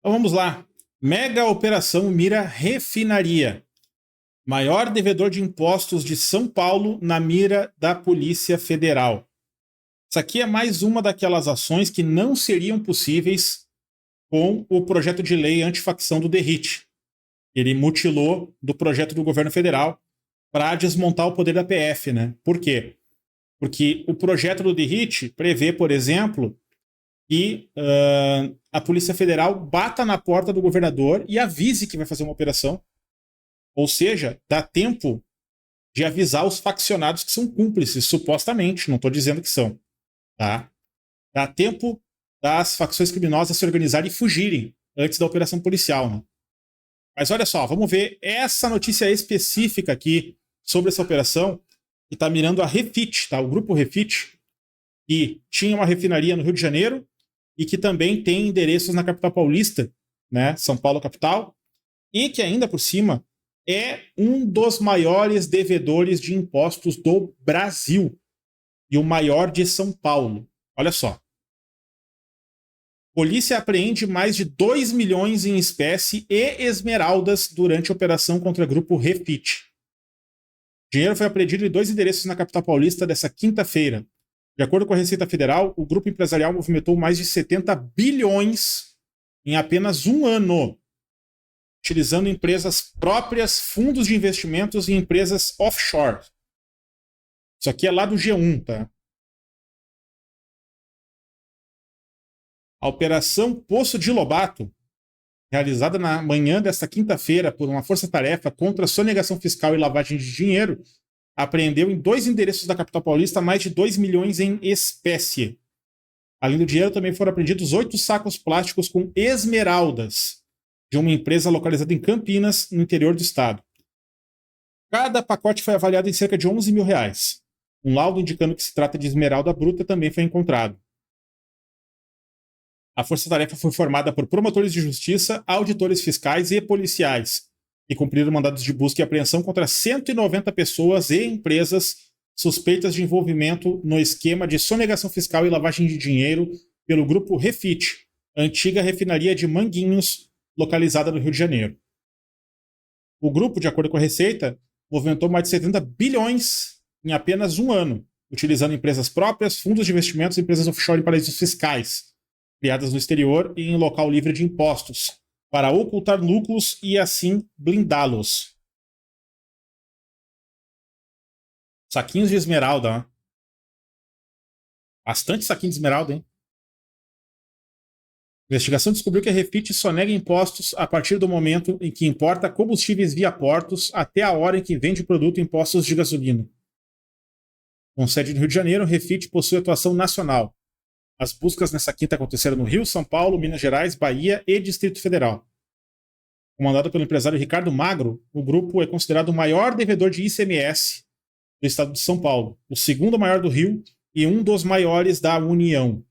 Então vamos lá. Mega operação mira refinaria. Maior devedor de impostos de São Paulo na mira da Polícia Federal. Isso aqui é mais uma daquelas ações que não seriam possíveis com o projeto de lei antifacção do DERIT. Ele mutilou do projeto do governo federal para desmontar o poder da PF, né? Por quê? Porque o projeto do DERIT prevê, por exemplo, que a Polícia Federal bata na porta do governador e avise que vai fazer uma operação. Ou seja, dá tempo de avisar os faccionados que são cúmplices, supostamente, não estou dizendo que são. Tá? Dá tempo das facções criminosas se organizarem e fugirem antes da operação policial. Né? Mas olha só, vamos ver essa notícia específica aqui sobre essa operação que está mirando a Refit, tá? O grupo Refit, que tinha uma refinaria no Rio de Janeiro e que também tem endereços na capital paulista, né? São Paulo capital, e que ainda por cima é um dos maiores devedores de impostos do Brasil e o maior de São Paulo. Olha só. Polícia apreende mais de 2 milhões em espécie e esmeraldas durante a operação contra o grupo Refit. Dinheiro foi apreendido em 2 endereços na capital paulista dessa quinta-feira. De acordo com a Receita Federal, o grupo empresarial movimentou mais de 70 bilhões em apenas um ano, utilizando empresas próprias, fundos de investimentos e empresas offshore. Isso aqui é lá do G1, tá? A Operação Poço de Lobato, realizada na manhã desta quinta-feira por uma força-tarefa contra a sonegação fiscal e lavagem de dinheiro, apreendeu em 2 endereços da capital paulista mais de 2 milhões em espécie. Além do dinheiro, também foram apreendidos 8 sacos plásticos com esmeraldas de uma empresa localizada em Campinas, no interior do estado. Cada pacote foi avaliado em cerca de 11 mil reais. Um laudo indicando que se trata de esmeralda bruta também foi encontrado. A força-tarefa foi formada por promotores de justiça, auditores fiscais e policiais, que cumpriram mandados de busca e apreensão contra 190 pessoas e empresas suspeitas de envolvimento no esquema de sonegação fiscal e lavagem de dinheiro pelo grupo Refit, antiga refinaria de Manguinhos, localizada no Rio de Janeiro. O grupo, de acordo com a Receita, movimentou mais de 70 bilhões em apenas um ano, utilizando empresas próprias, fundos de investimentos e empresas offshore em paraísos fiscais, criadas no exterior e em local livre de impostos, para ocultar lucros e assim blindá-los. Saquinhos de esmeralda, né? Bastante saquinho de esmeralda, hein? A investigação descobriu que a Refit sonega impostos a partir do momento em que importa combustíveis via portos até a hora em que vende o produto em postos de gasolina. Com sede no Rio de Janeiro, a Refit possui atuação nacional. As buscas nessa quinta aconteceram no Rio, São Paulo, Minas Gerais, Bahia e Distrito Federal. Comandado pelo empresário Ricardo Magro, o grupo é considerado o maior devedor de ICMS do estado de São Paulo, o segundo maior do Rio e um dos maiores da União.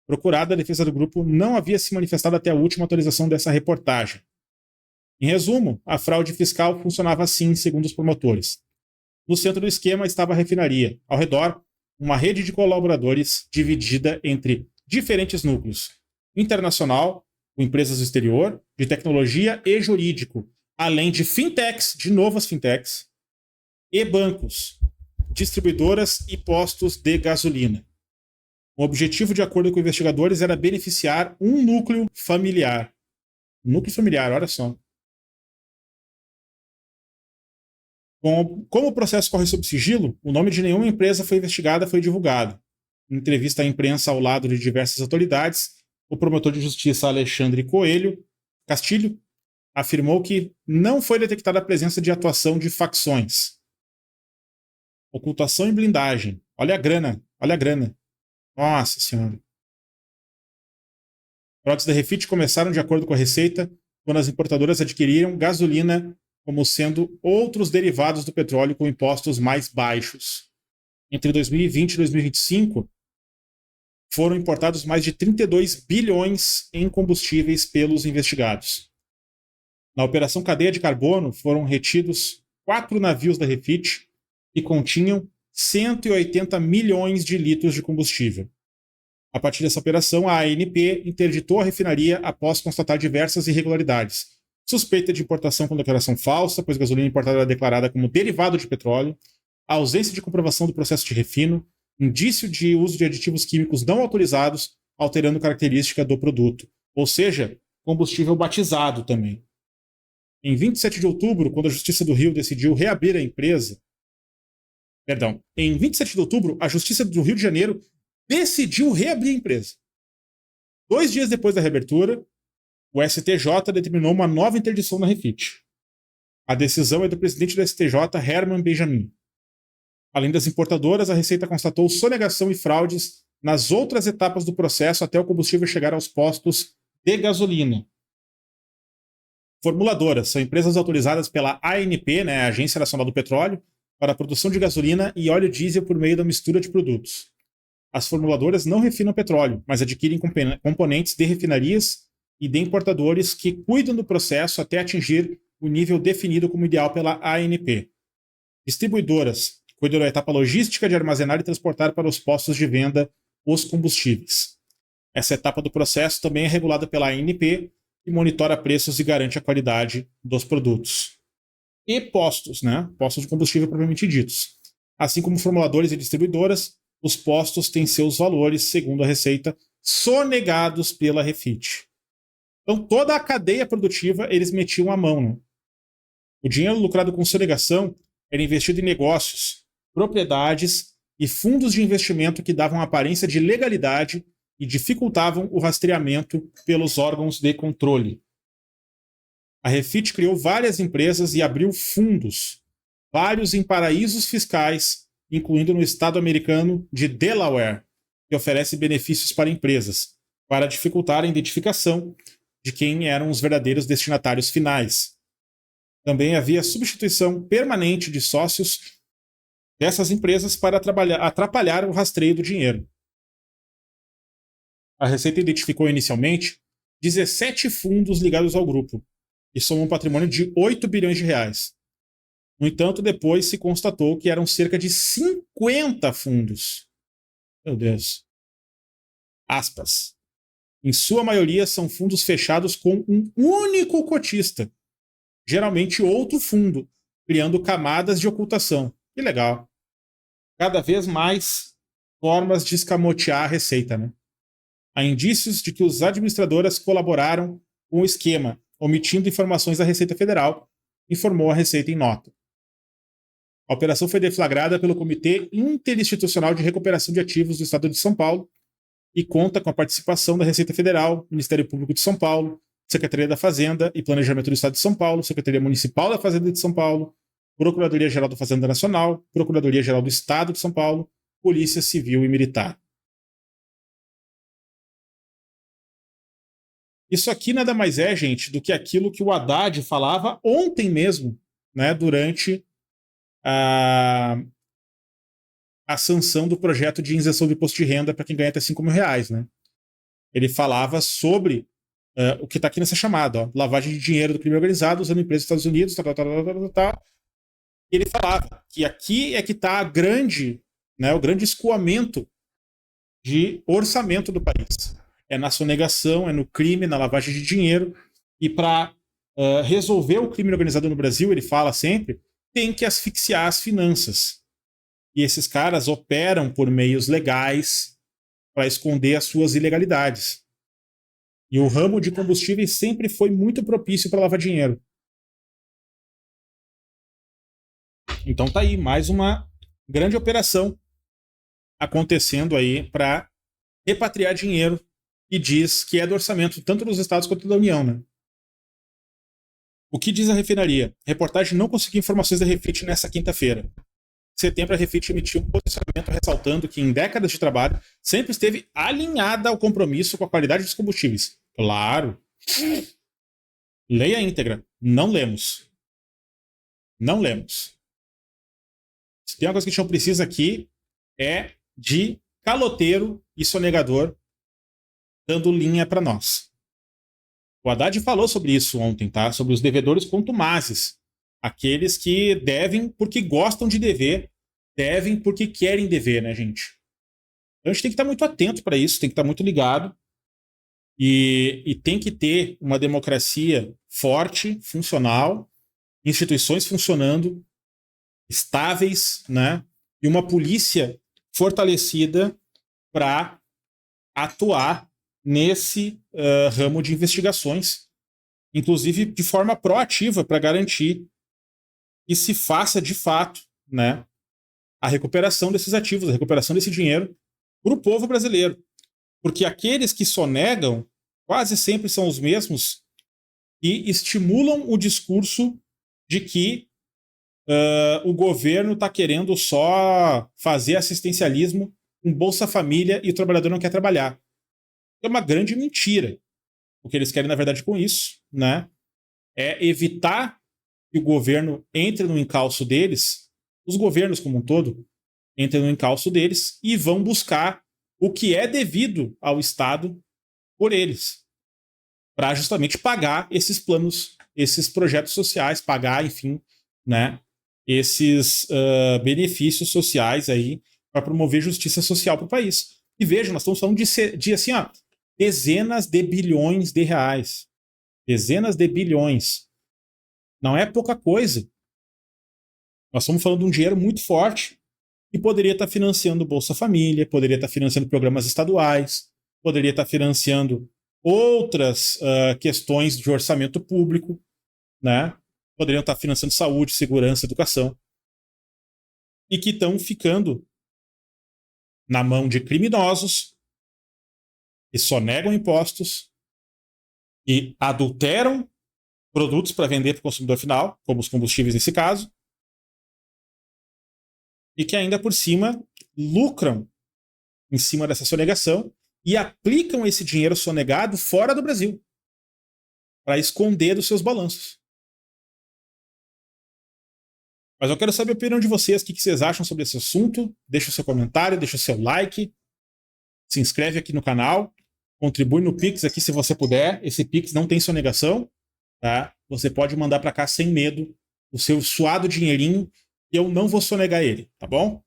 Procurada, a defesa do grupo não havia se manifestado até a última atualização dessa reportagem. Em resumo, a fraude fiscal funcionava assim, segundo os promotores. No centro do esquema estava a refinaria. Ao redor, uma rede de colaboradores dividida entre diferentes núcleos: internacional, com empresas do exterior, de tecnologia e jurídico, além de fintechs, de novas fintechs, e bancos, distribuidoras e postos de gasolina. O objetivo, de acordo com investigadores, era beneficiar um núcleo familiar. Núcleo familiar, olha só. Como o processo corre sob sigilo, o nome de nenhuma empresa foi investigada foi divulgado. Em entrevista à imprensa ao lado de diversas autoridades, o promotor de justiça Alexandre Coelho Castilho afirmou que não foi detectada a presença de atuação de facções. Ocultação e blindagem. Olha a grana, olha a grana. Nossa Senhora. Fraudes da Refit começaram, de acordo com a Receita, quando as importadoras adquiriram gasolina como sendo outros derivados do petróleo com impostos mais baixos. Entre 2020 e 2025, foram importados mais de 32 bilhões em combustíveis pelos investigados. Na Operação Cadeia de Carbono, foram retidos 4 navios da Refit que continham 180 milhões de litros de combustível. A partir dessa operação, a ANP interditou a refinaria após constatar diversas irregularidades. Suspeita de importação com declaração falsa, pois a gasolina importada era declarada como derivado de petróleo, a ausência de comprovação do processo de refino, indício de uso de aditivos químicos não autorizados, alterando característica do produto. Ou seja, combustível batizado também. Em 27 de outubro, quando a Justiça do Rio decidiu reabrir a empresa, em 27 de outubro, a Justiça do Rio de Janeiro decidiu reabrir a empresa. 2 dias depois da reabertura, o STJ determinou uma nova interdição na Refit. A decisão é do presidente do STJ, Herman Benjamin. Além das importadoras, a Receita constatou sonegação e fraudes nas outras etapas do processo até o combustível chegar aos postos de gasolina. Formuladoras são empresas autorizadas pela ANP, né, a Agência Nacional do Petróleo, para a produção de gasolina e óleo diesel por meio da mistura de produtos. As formuladoras não refinam petróleo, mas adquirem componentes de refinarias e de importadores que cuidam do processo até atingir o nível definido como ideal pela ANP. Distribuidoras cuidam da etapa logística de armazenar e transportar para os postos de venda os combustíveis. Essa etapa do processo também é regulada pela ANP, que monitora preços e garante a qualidade dos produtos. E postos, né? Postos de combustível propriamente ditos. Assim como formuladores e distribuidoras, os postos têm seus valores, segundo a Receita, sonegados pela Refit. Então, toda a cadeia produtiva eles metiam a mão, né? O dinheiro lucrado com sonegação era investido em negócios, propriedades e fundos de investimento que davam aparência de legalidade e dificultavam o rastreamento pelos órgãos de controle. A Refit criou várias empresas e abriu fundos, vários em paraísos fiscais, incluindo no estado americano de Delaware, que oferece benefícios para empresas, para dificultar a identificação de quem eram os verdadeiros destinatários finais. Também havia substituição permanente de sócios dessas empresas para atrapalhar o rastreio do dinheiro. A Receita identificou inicialmente 17 fundos ligados ao grupo, que somam um patrimônio de 8 bilhões de reais. No entanto, depois se constatou que eram cerca de 50 fundos. Meu Deus. Aspas. Em sua maioria são fundos fechados com um único cotista, geralmente outro fundo, criando camadas de ocultação. Que legal. Cada vez mais formas de escamotear a Receita, né? Há indícios de que os administradoras colaboraram com o esquema, omitindo informações da Receita Federal, informou a Receita em nota. A operação foi deflagrada pelo Comitê Interinstitucional de Recuperação de Ativos do Estado de São Paulo e conta com a participação da Receita Federal, Ministério Público de São Paulo, Secretaria da Fazenda e Planejamento do Estado de São Paulo, Secretaria Municipal da Fazenda de São Paulo, Procuradoria-Geral da Fazenda Nacional, Procuradoria-Geral do Estado de São Paulo, Polícia Civil e Militar. Isso aqui nada mais é, gente, do que aquilo que o Haddad falava ontem mesmo, né, durante a sanção do projeto de isenção do imposto de renda para quem ganha até 5 mil reais. Né? Ele falava sobre o que está aqui nessa chamada, ó, lavagem de dinheiro do crime organizado usando empresas dos Estados Unidos, Ele falava que aqui é que está o grande escoamento de orçamento do país. É na sonegação, é no crime, na lavagem de dinheiro. E para resolver o crime organizado no Brasil, ele fala sempre, tem que asfixiar as finanças. E esses caras operam por meios legais para esconder as suas ilegalidades. E o ramo de combustíveis sempre foi muito propício para lavar dinheiro. Então tá aí, mais uma grande operação acontecendo aí para repatriar dinheiro e diz que é do orçamento tanto dos estados quanto da União, né? O que diz a refinaria? A reportagem não conseguiu informações da Refit nessa quinta-feira. Em setembro, a Refit emitiu um posicionamento ressaltando que em décadas de trabalho sempre esteve alinhada ao compromisso com a qualidade dos combustíveis. Claro. Leia a íntegra. Não lemos. Não lemos. Se tem uma coisa que a gente não precisa aqui é de caloteiro e sonegador dando linha para nós. O Haddad falou sobre isso ontem, tá? Sobre os devedores contumazes. Aqueles que devem porque gostam de dever, devem porque querem dever, né, gente? Então a gente tem que estar muito atento para isso, tem que estar muito ligado e tem que ter uma democracia forte, funcional, instituições funcionando, estáveis, né? E uma polícia fortalecida para atuar nesse ramo de investigações, inclusive de forma proativa para garantir que se faça de fato, né, a recuperação desses ativos, a recuperação desse dinheiro para o povo brasileiro. Porque aqueles que sonegam quase sempre são os mesmos que estimulam o discurso de que o governo está querendo só fazer assistencialismo com Bolsa Família e o trabalhador não quer trabalhar. É uma grande mentira. O que eles querem, na verdade, com isso, né, é evitar que o governo entre no encalço deles, os governos como um todo entrem no encalço deles e vão buscar o que é devido ao Estado por eles, para justamente pagar esses planos, esses projetos sociais, pagar, enfim, né, esses benefícios sociais aí para promover justiça social para o país. E vejam, nós estamos falando de assim, ó, dezenas de bilhões de reais. Dezenas de bilhões. Não é pouca coisa. Nós estamos falando de um dinheiro muito forte que poderia estar financiando Bolsa Família, poderia estar financiando programas estaduais, poderia estar financiando outras questões de orçamento público, né? Poderiam estar financiando saúde, segurança, educação. E que estão ficando na mão de criminosos que sonegam impostos e adulteram produtos para vender para o consumidor final, como os combustíveis nesse caso, e que ainda por cima lucram em cima dessa sonegação e aplicam esse dinheiro sonegado fora do Brasil para esconder dos seus balanços. Mas eu quero saber a opinião de vocês, o que vocês acham sobre esse assunto. Deixa o seu comentário, deixa o seu like, se inscreve aqui no canal, contribui no Pix aqui se você puder. Esse Pix não tem sonegação, tá? Você pode mandar para cá sem medo o seu suado dinheirinho e eu não vou sonegar ele, tá bom?